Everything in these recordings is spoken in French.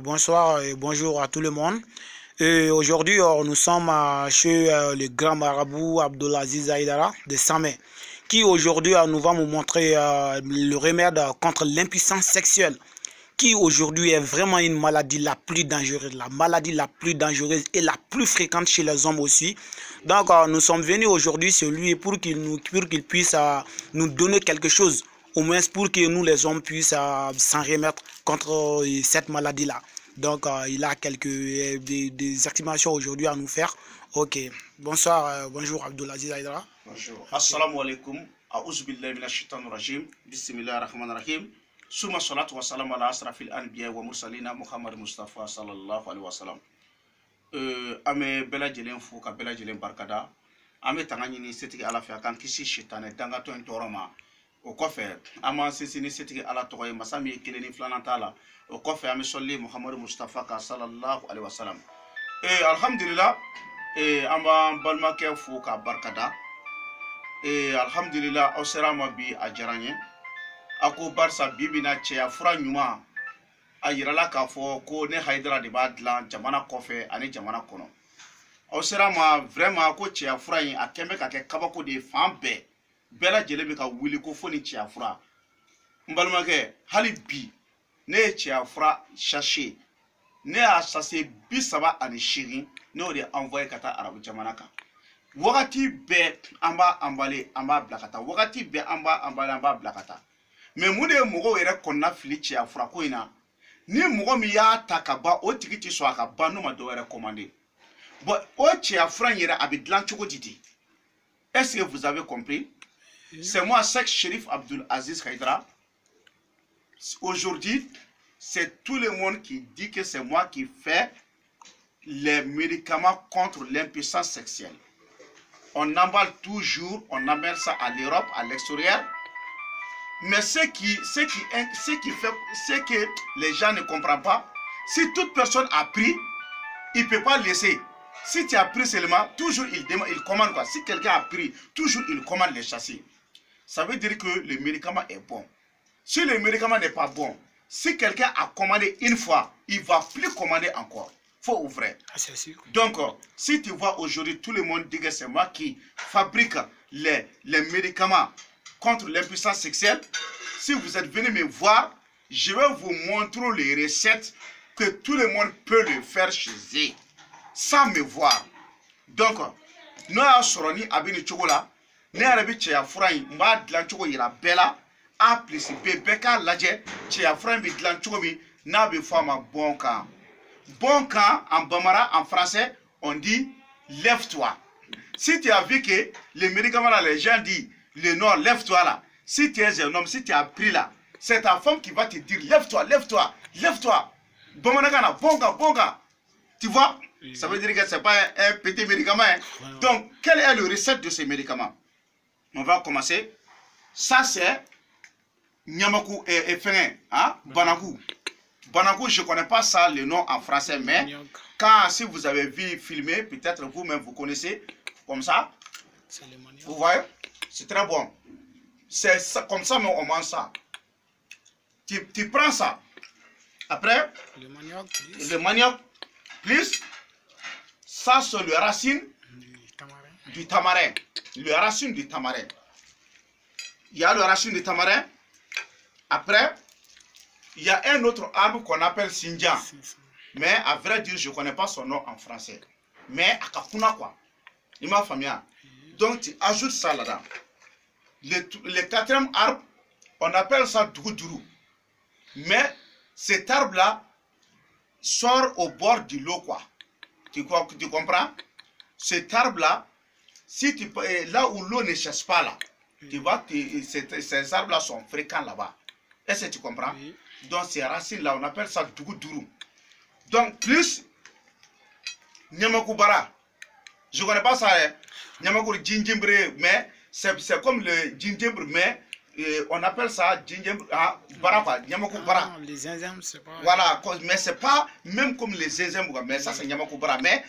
Bonsoir et bonjour à tout le monde. Aujourd'hui, nous sommes chez le grand marabout Abdulaziz Aïdara de Samé, qui aujourd'hui nous va nous montrer le remède contre l'impuissance sexuelle, qui aujourd'hui est vraiment une maladie la plus dangereuse, la maladie la plus dangereuse et la plus fréquente chez les hommes aussi. Donc, nous sommes venus aujourd'hui chez lui pour qu'il puisse nous donner quelque chose, au moins pour que nous les hommes puissent s'en remettre contre cette maladie-là. Donc, il a des activations aujourd'hui à nous faire. Ok. Bonsoir, bonjour Abdulaziz Aïdara. Bonjour. Assalamu alaikum. A'udzubillahi minash shaitanir rajim. Bismillahir rahmanir rahim. Suma salatu wa salam ala asrafil anbiya wa mursalina Muhammad Mustafa sallallahu alaihi wa sallam. Ame bela jelen fou ka bela jelen barkada. Ame tangani ni setigi ala fi akan kisi shitane danga to entoroma. O kofe ama sisini setigi ala toye masami kileni flana tala. O kofe ame solli Muhammad Mustafa ka sallallahu alaihi wa sallam. Alhamdulillah amba balma ke fou ka barkada. Alhamdulillah osera bi ajaranye. Ako barsa bibina cɛya fura ɲuman a yirala k'a fɔ ko ne Haidara de b'a dilan jamana kɔfɛ ani jamana kɔnɔ. Aw sera ma vraiment ko cɛya fura in a kɛn bɛ ka kɛ kabako de ye fan bɛɛ lajɛlen bɛ ka wuli ko fo ni cɛya fura. N balimakɛ hali bi ne ye cɛya fura sachet ne y'a sachet 38 ne y'o de envoyé ka taa arabu jamana kan. Wagati bɛɛ an b'a emballer an b'a bila ka taa, wagati bɛɛ an b'a emballer an b'a bila ka taa. Mais mun de ye mɔgɔw yɛrɛ kɔnɔna fili cɛya fura ko in na ni mɔgɔ min y'a ta ka ban o tigi ti sɔn a ka ban n'o ma dɔ wɛrɛ commandé. Bon o cɛya fura in yɛrɛ a bɛ dilan cogo di di? Est-ce que vous avez compris? C'est moi Cheikh Cherif Abdulaziz Aïdara. Aujourd'hui, c'est tout le monde qui dit que c'est moi qui fais les médicaments contre l'impuissance sexuelle. On emballe toujours, on amène ça à l'Europe, à l'extérieur. Mais ce que les gens ne comprennent pas, si toute personne a pris, il ne peut pas laisser. Si tu as pris seulement, toujours il commande quoi. Si quelqu'un a pris, toujours il commande les châssis. Ça veut dire que le médicament est bon. Si le médicament n'est pas bon, si quelqu'un a commandé une fois, il ne va plus commander encore. Faux ou vrai? Donc, si tu vois aujourd'hui, tout le monde dit que c'est moi qui fabrique les médicaments contre l'impuissance sexuelle. Si vous êtes venu me voir, je vais vous montrer les recettes que tout le monde peut le faire chez eux, sans me voir. Donc, nous avons soroni abini chocolat, nous avons chéa furaï, m'a dlan choco yira bella, a plus beka laje, chéa furaï bi dlan choco bi, n'a bi fama bon camp. Bon camp en bambara, en français, on dit lève-toi. Si tu as vu que les médicaments là, les gens disent le nom, lève-toi là. Si tu es un homme, si tu as pris là, c'est ta femme qui va te dire lève-toi, lève-toi, lève-toi. Bon gars. Tu vois, ça veut dire que ce n'est pas un petit médicament. Hein? Donc, quelle est le recette de ces médicaments? On va commencer. Ça, c'est Nyamaku et Fenin, hein? Banaku. Banaku, je ne connais pas ça, le nom en français, mais si vous avez vu filmer, peut-être vous-même vous connaissez, comme ça. Vous voyez? C'est très bon. C'est comme ça, mais on mange ça. Tu prends ça. Après, le manioc, plus, ça c'est le racine du tamarin. Le racine du tamarin. Il y a le racine du tamarin. Après, il y a un autre arbre qu'on appelle Sinjan. Mais à vrai dire, je ne connais pas son nom en français. Mais Akakuna quoi. Il m'a famille. Donc tu ajoutes ça là-dedans. Le quatrième arbre, on appelle ça Dougou. Mais cet arbre-là sort au bord de l'eau, quoi. Tu comprends? Cet arbre-là, si tu là où l'eau ne cherche pas, là, tu vois, ces arbres-là sont fréquents là-bas. Est-ce que tu comprends? Donc ces racines-là, on appelle ça Dougou. Donc plus Nyamakoubara. Je ne connais pas ça, hein? Nyamakou gingembre, mais c'est comme le gingembre, mais on appelle ça gingembre, bara, Nyamakou bara. Les zinzem, c'est pas. Voilà, mais c'est pas même comme les zinzem, mais ça c'est Nyamakou bara. Mais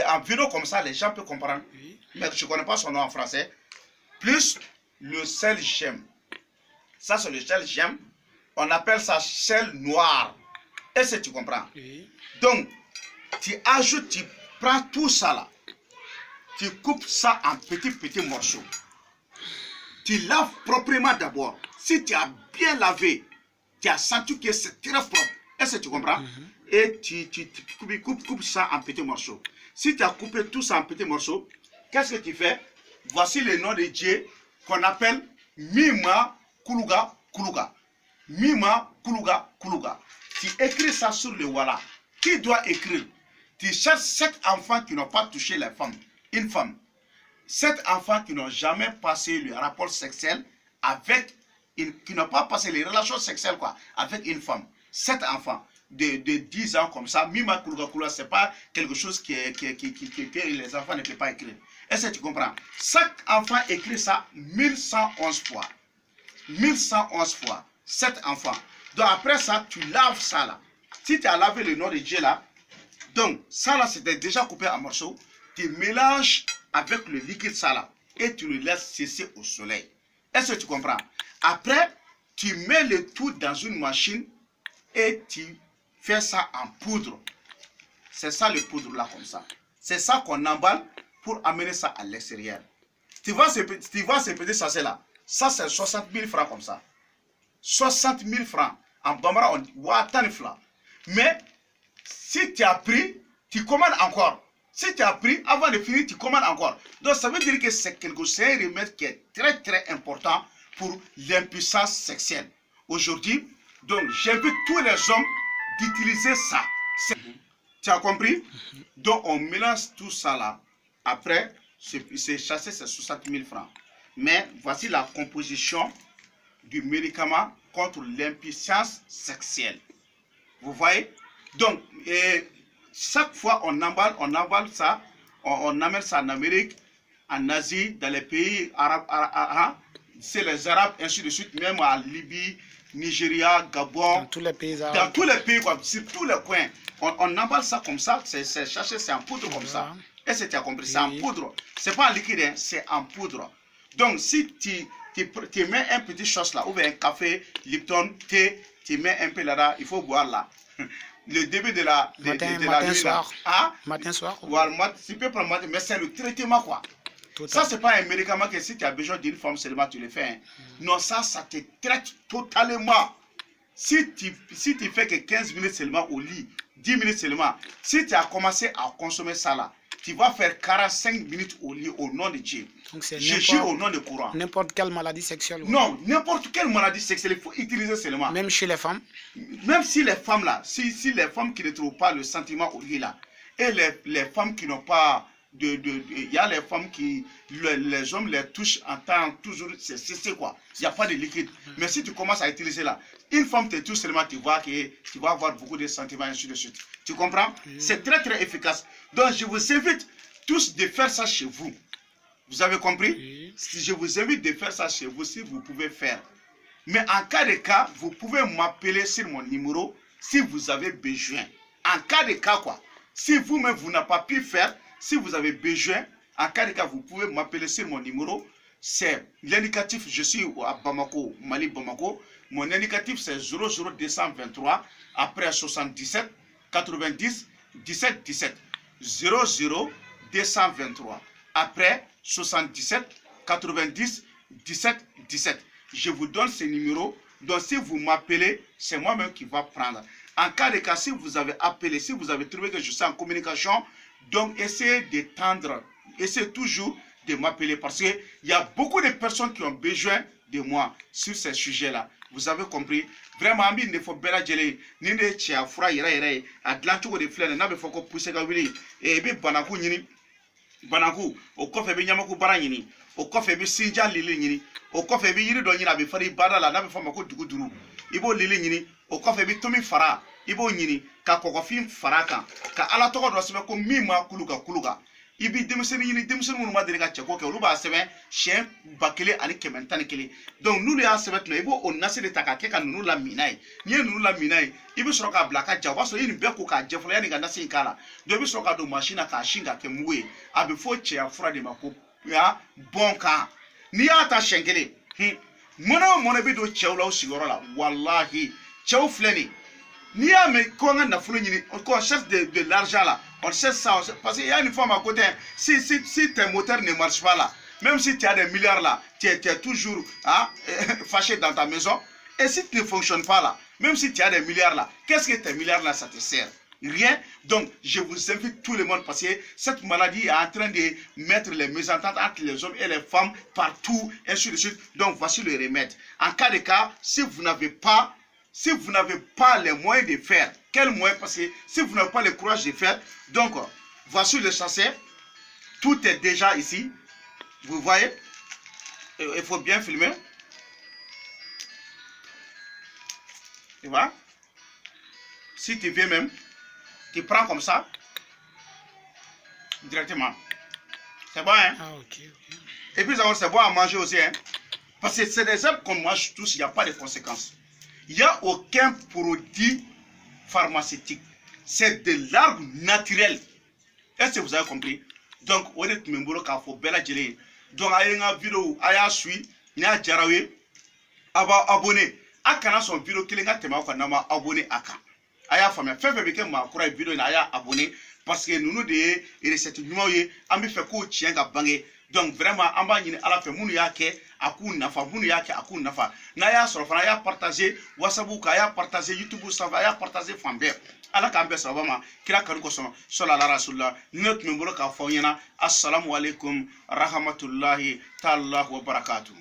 en vidéo comme ça, les gens peuvent comprendre. Oui. Mais je ne connais pas son nom en français. Plus le sel gemme. Ça c'est le sel gemme. On appelle ça sel noir. Est-ce que tu comprends? Oui. Donc, tu ajoutes, tu prends tout ça là. Tu coupes ça en petits morceaux. Tu laves proprement d'abord. Si tu as bien lavé, tu as senti que c'est très propre. Est-ce que tu comprends? Et tu coupes ça en petits morceaux. Si tu as coupé tout ça en petits morceaux, qu'est-ce que tu fais? Voici le nom de Dieu qu'on appelle Mima Kuluga Kuluga. Mima Kuluga Kuluga. Tu écris ça sur le Walla. Qui doit écrire? Tu cherches 7 enfants qui n'ont pas touché les femmes. Une femme. 7 enfants qui n'ont jamais passé le rapport sexuel avec qui n'ont pas passé les relations sexuelles quoi, avec une femme. 7 enfants de 10 ans comme ça. Mima Kuluga Kuluga, c'est pas quelque chose que les enfants ne peuvent pas écrire. Est-ce que tu comprends? Chaque enfant écrit ça 1111 fois. 1111 fois. 7 enfants. Donc après ça, tu laves ça là. Si tu as lavé le nom de Dieu là, donc ça là c'était déjà coupé en morceaux. Tu mélanges avec le liquide ça là et tu le laisses sécher au soleil. Est-ce que tu comprends? Après, tu mets le tout dans une machine et tu fais ça en poudre. C'est ça le poudre là comme ça. C'est ça qu'on emballe pour amener ça à l'extérieur. Tu vois ces petits sachets là. Ça c'est 60 000 francs comme ça. 60 000 francs. En Bambara on dit Watan Fla. Mais si tu as pris, tu commandes encore. Si tu as pris, avant de finir, tu commandes encore. Donc ça veut dire que c'est un remède qui est très important pour l'impuissance sexuelle. Aujourd'hui, donc j'invite tous les hommes d'utiliser ça. Tu as compris? Donc on mélange tout ça là. Après, c'est chassé, c'est 60 000 francs. Mais voici la composition du médicament contre l'impuissance sexuelle. Vous voyez? Donc, chaque fois on emballe ça, on amène ça en Amérique, en Asie, dans les pays arabes, c'est les Arabes, ainsi de suite, même à Libye, Nigeria, Gabon, dans tous les pays arabes. Dans tous les pays, quoi, sur tous les coins. On emballe ça comme ça, c'est cherché, c'est en poudre comme ça. Est-ce que tu as compris? C'est en poudre. C'est pas en liquide, hein, c'est en poudre. Donc, si tu mets un petit chose là, ou bien un café, Lipton, thé, tu mets un peu là-bas, il faut boire là. Le début de la matin, soir. Ah, matin, soir. Voilà, tu peux prendre matin, mais c'est le traitement quoi. Ça, c'est pas un médicament que si tu as besoin d'une femme seulement, tu le fais. Hein. Non, ça te traite totalement. Si tu fais que 15 minutes seulement au lit, 10 minutes seulement, si tu as commencé à consommer ça là, tu vas faire 45 minutes au lit au nom de Dieu. Je jure au nom de Coran. N'importe quelle maladie sexuelle. Non, n'importe quelle maladie sexuelle, il faut utiliser seulement. Même chez les femmes. Même si les femmes là, si les femmes qui ne trouvent pas le sentiment au lit là, et les femmes qui n'ont pas il y a les femmes qui, les hommes les touchent en temps toujours, c'est quoi. Il n'y a pas de liquide. Mais si tu commences à utiliser là, une femme te touche seulement, tu vois que tu vas avoir beaucoup de sentiments et ainsi de suite. Tu comprends? C'est très efficace. Donc je vous invite tous de faire ça chez vous. Vous avez compris? Je vous invite de faire ça chez vous si vous pouvez faire. Mais en cas de cas, vous pouvez m'appeler sur mon numéro si vous avez besoin. En cas de cas quoi. Si vous-même vous n'avez pas pu faire, si vous avez besoin, en cas de cas, vous pouvez m'appeler sur mon numéro. C'est l'indicatif, je suis à Bamako, Mali Bamako. Mon indicatif c'est 00223 après 77 90 17 17. 00223 après 77 90 17 17. Je vous donne ce numéro. Donc si vous m'appelez, c'est moi-même qui va prendre. En cas de cas, si vous avez appelé, si vous avez trouvé que je suis en communication, donc essayez d'étendre, essayez toujours de m'appeler parce qu'il y a beaucoup de personnes qui ont besoin de moi sur ces sujets-là. Vous avez compris? Vraiment, il ne faut pas dire ni ne tia fura yere atlantique de flène n'a pas faut que pousser gawili et bi banaku nyini banaku o kofe bi nyamaku bara nyini o kofe bi sinja lili nyini o kofe bi yiri do nyina be fari badala n'a pas faut mako dugu duru ibo lili nyini o kofe bi tomi fara ibo nyini ka kokofin fara kan ka ala togo do sebe ko mima kuluga ibi demiseni nyini demiseni munu ma deli ka cheko ke olu ba sebe shen bakele ani kementani kele donc nous ya sebe tno ibo o nasiri taka ke ka nunu la minai ni nunu la minai ibi soro ka blaka jawa so yini be ko ka jefolo yani ga nasi kala do ibi soro ka do machine ka shinga ke muwe abi fo che afura de mako ya bon ka ni ata shenkele mona bi do cewla o sigoro la wallahi cew fleni ni ya me ko nga na fulu ni ko cherche de l'argent là on cherche ça parce qu'il y a une femme à côté si tes moteurs ne marchent pas là même si tu as des milliards là tu es toujours fâché dans ta maison et si tu ne fonctionnes pas là même si tu as des milliards là qu'est-ce que tes milliards là ça te sert? Rien. Donc, je vous invite tout le monde parce que cette maladie est en train de mettre les mésententes entre les hommes et les femmes partout, et ainsi de suite. Donc, voici le remède. En cas de cas, si vous n'avez pas les moyens de faire, quel moyen? Parce que si vous n'avez pas le courage de faire, donc, voici le sachet. Tout est déjà ici. Vous voyez? Il faut bien filmer. Tu vois? Si tu veux même, tu prends comme ça, directement. C'est bon, hein? Ah, ok. Et puis, c'est bon à manger aussi, hein? Parce que c'est des herbes qu'on mange tous, il n'y a pas de conséquences. Il n'y a aucun produit pharmaceutique. C'est de l'arbre naturel. Est-ce que vous avez compris? Donc, on est membro qu'il faut bella gelé. Donc, il y a une vidéo, il y a suivi, il y a jarawe, abonné. A kana son vidéo qui est abonné à ka. Aya famille fait que ma kura vidéo na aya abonné parce que nous des recettes numéro ambi fait ko tien ga bangé donc vraiment amba ni ala fait munu yake akun nafa munu yake akun nafa na ya so fa ya partager WhatsApp ka ya partager YouTube ça va ya partager fambe ala ka ambe so bama kira kan ko so sallallahu rasulullah notre membro ka fo yana assalamu alaikum rahmatullahi ta'ala wa barakatuh.